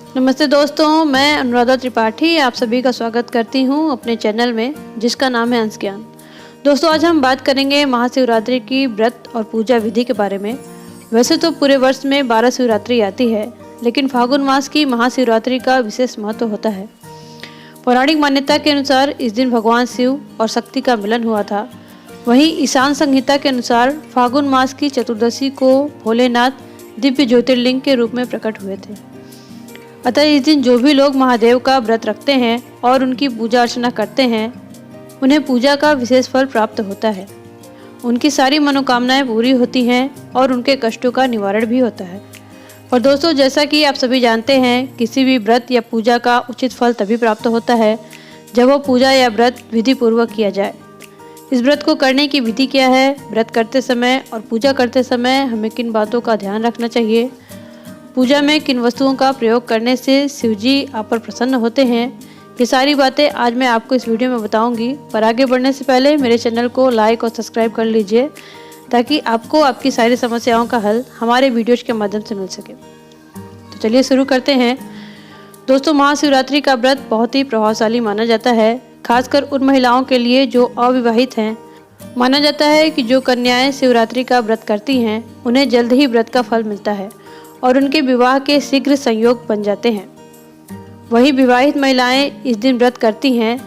नमस्ते दोस्तों, मैं अनुराधा त्रिपाठी आप सभी का स्वागत करती हूं अपने चैनल में जिसका नाम है अंश ज्ञान। दोस्तों, आज हम बात करेंगे महाशिवरात्रि की व्रत और पूजा विधि के बारे में। वैसे तो पूरे वर्ष में 12 शिवरात्रि आती है, लेकिन फागुन मास की महाशिवरात्रि का विशेष महत्व होता है। पौराणिक मान्यता के अनुसार इस दिन भगवान शिव और शक्ति का मिलन हुआ था। वहीं ईशान संहिता के अनुसार फागुन मास की चतुर्दशी को भोलेनाथ दिव्य ज्योतिर्लिंग के रूप में प्रकट हुए थे। अतः इस दिन जो भी लोग महादेव का व्रत रखते हैं और उनकी पूजा अर्चना करते हैं, उन्हें पूजा का विशेष फल प्राप्त होता है। उनकी सारी मनोकामनाएं पूरी होती हैं और उनके कष्टों का निवारण भी होता है। और दोस्तों, जैसा कि आप सभी जानते हैं, किसी भी व्रत या पूजा का उचित फल तभी प्राप्त होता है जब वो पूजा या व्रत विधि पूर्वक किया जाए। इस व्रत को करने की विधि क्या है, व्रत करते समय और पूजा करते समय हमें किन बातों का ध्यान रखना चाहिए, पूजा में किन वस्तुओं का प्रयोग करने से शिवजी आप पर प्रसन्न होते हैं, ये सारी बातें आज मैं आपको इस वीडियो में बताऊंगी। पर आगे बढ़ने से पहले मेरे चैनल को लाइक और सब्सक्राइब कर लीजिए ताकि आपको आपकी सारी समस्याओं का हल हमारे वीडियोज के माध्यम से मिल सके। तो चलिए शुरू करते हैं। दोस्तों, महाशिवरात्रि का व्रत बहुत ही प्रभावशाली माना जाता है, खासकर उन महिलाओं के लिए जो अविवाहित हैं। माना जाता है कि जो कन्याएं शिवरात्रि का व्रत करती हैं उन्हें जल्द ही व्रत का फल मिलता है और उनके विवाह के शीघ्र संयोग बन जाते हैं। वहीं विवाहित महिलाएं इस दिन व्रत करती हैं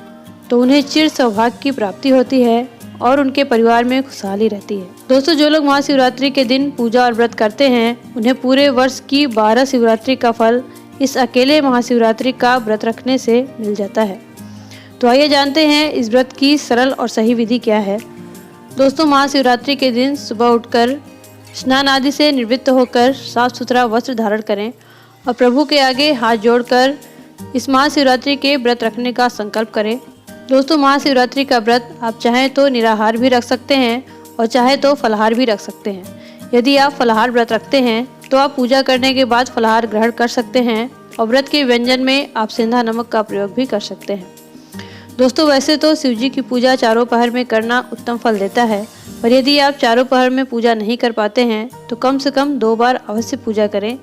तो उन्हें चिर सौभाग्य की प्राप्ति होती है और उनके परिवार में खुशहाली रहती है। दोस्तों, जो लोग महाशिवरात्रि के दिन पूजा और व्रत करते हैं उन्हें पूरे वर्ष की 12 शिवरात्रि का फल इस अकेले महाशिवरात्रि का व्रत रखने से मिल जाता है। तो आइए जानते हैं इस व्रत की सरल और सही विधि क्या है। दोस्तों, महाशिवरात्रि के दिन सुबह उठकर स्नान आदि से निवृत्त होकर साफ सुथरा वस्त्र धारण करें और प्रभु के आगे हाथ जोड़कर इस महाशिवरात्रि के व्रत रखने का संकल्प करें। दोस्तों, महाशिवरात्रि का व्रत आप चाहें तो निराहार भी रख सकते हैं और चाहे तो फलाहार भी रख सकते हैं। यदि आप फलाहार व्रत रखते हैं तो आप पूजा करने के बाद फलाहार ग्रहण कर सकते हैं और व्रत के व्यंजन में आप सेंधा नमक का प्रयोग भी कर सकते हैं। दोस्तों, वैसे तो शिवजी की पूजा चारों पहर में करना उत्तम फल देता है, पर यदि आप चारों पहर में पूजा नहीं कर पाते हैं तो कम से कम 2 बार अवश्य पूजा करें।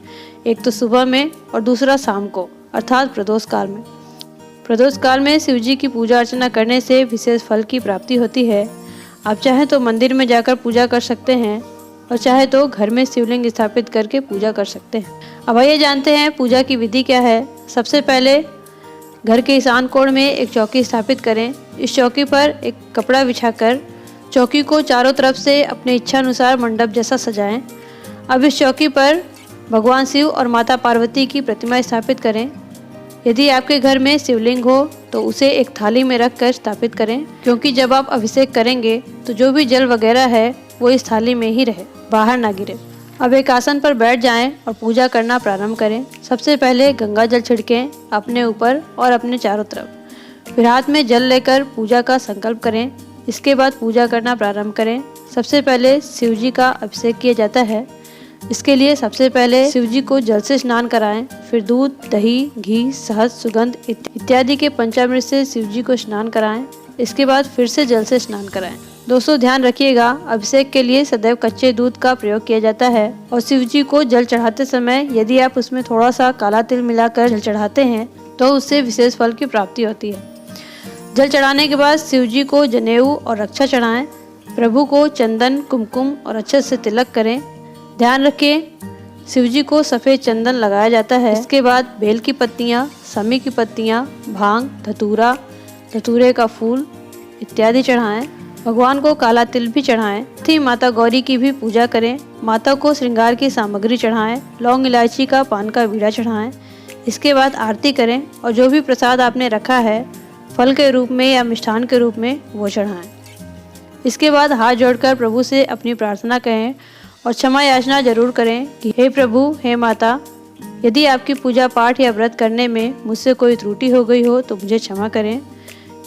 एक तो सुबह में और दूसरा शाम को, अर्थात प्रदोष काल में। प्रदोष काल में शिवजी की पूजा अर्चना करने से विशेष फल की प्राप्ति होती है। आप चाहें तो मंदिर में जाकर पूजा कर सकते हैं और चाहे तो घर में शिवलिंग स्थापित करके पूजा कर सकते हैं। अब आइए जानते हैं पूजा की विधि क्या है। सबसे पहले घर के ईशान कोण में एक चौकी स्थापित करें। इस चौकी पर एक कपड़ा बिछाकर चौकी को चारों तरफ से अपने इच्छा अनुसार मंडप जैसा सजाएं। अब इस चौकी पर भगवान शिव और माता पार्वती की प्रतिमा स्थापित करें। यदि आपके घर में शिवलिंग हो तो उसे एक थाली में रखकर स्थापित करें, क्योंकि जब आप अभिषेक करेंगे तो जो भी जल वगैरह है वो इस थाली में ही रहे, बाहर ना गिरे। अब एक आसन पर बैठ जाएं और पूजा करना प्रारंभ करें। सबसे पहले गंगा जल छिड़कें अपने ऊपर और अपने चारों तरफ। फिर हाथ में जल लेकर पूजा का संकल्प करें। इसके बाद पूजा करना प्रारंभ करें। सबसे पहले शिवजी का अभिषेक किया जाता है। इसके लिए सबसे पहले शिवजी को जल से स्नान कराएं, फिर दूध, दही, घी, शहद, सुगंध इत्यादि के पंचामृत से शिवजी को स्नान कराएं। इसके बाद फिर से जल से स्नान कराएं। दोस्तों, ध्यान रखिएगा, अभिषेक के लिए सदैव कच्चे दूध का प्रयोग किया जाता है और शिवजी को जल चढ़ाते समय यदि आप उसमें थोड़ा सा काला तिल मिलाकर जल चढ़ाते हैं तो उससे विशेष फल की प्राप्ति होती है। जल चढ़ाने के बाद शिवजी को जनेऊ और रक्षा चढ़ाएं। प्रभु को चंदन, कुमकुम और अच्छे से तिलक करें। ध्यान रखें, शिवजी को सफ़ेद चंदन लगाया जाता है। इसके बाद बेल की पत्तियाँ, समी की पत्तियाँ, भांग, धतूरा, धतूरे का फूल इत्यादि चढ़ाएं। भगवान को काला तिल भी चढ़ाएं। थी माता गौरी की भी पूजा करें। माता को श्रृंगार की सामग्री चढ़ाएं। लौंग, इलायची का पान का बीड़ा चढ़ाएं। इसके बाद आरती करें और जो भी प्रसाद आपने रखा है फल के रूप में या मिष्ठान के रूप में वो चढ़ाएं। इसके बाद हाथ जोड़कर प्रभु से अपनी प्रार्थना कहें और क्षमा याचना जरूर करें कि हे प्रभु, हे माता, यदि आपकी पूजा पाठ या व्रत करने में मुझसे कोई त्रुटि हो गई हो तो मुझे क्षमा करें।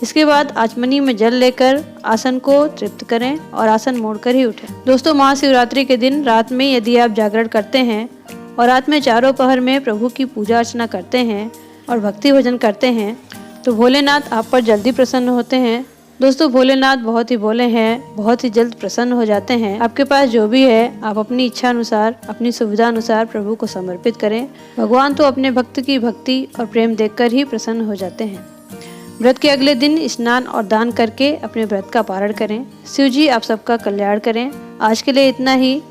इसके बाद आचमनी में जल लेकर आसन को तृप्त करें और आसन मोड़कर ही उठें। दोस्तों, महाशिवरात्रि के दिन रात में यदि आप जागरण करते हैं और रात में चारों पहर में प्रभु की पूजा अर्चना करते हैं और भक्ति भजन करते हैं तो भोलेनाथ आप पर जल्दी प्रसन्न होते हैं। दोस्तों भोलेनाथ बहुत ही भोले हैं, बहुत ही जल्द प्रसन्न हो जाते हैं। आपके पास जो भी है आप अपनी इच्छा अनुसार, अपनी सुविधा अनुसार प्रभु को समर्पित करें। भगवान तो अपने भक्त की भक्ति और प्रेम देखकर ही प्रसन्न हो जाते हैं। व्रत के अगले दिन स्नान और दान करके अपने व्रत का पारण करें। शिव जी आप सबका कल्याण करें। आज के लिए इतना ही।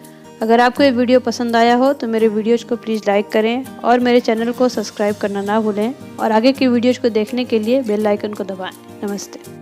अगर आपको ये वीडियो पसंद आया हो तो मेरे वीडियोज़ को प्लीज़ लाइक करें और मेरे चैनल को सब्सक्राइब करना ना भूलें और आगे की वीडियोज़ को देखने के लिए बेल आइकन को दबाएं। नमस्ते।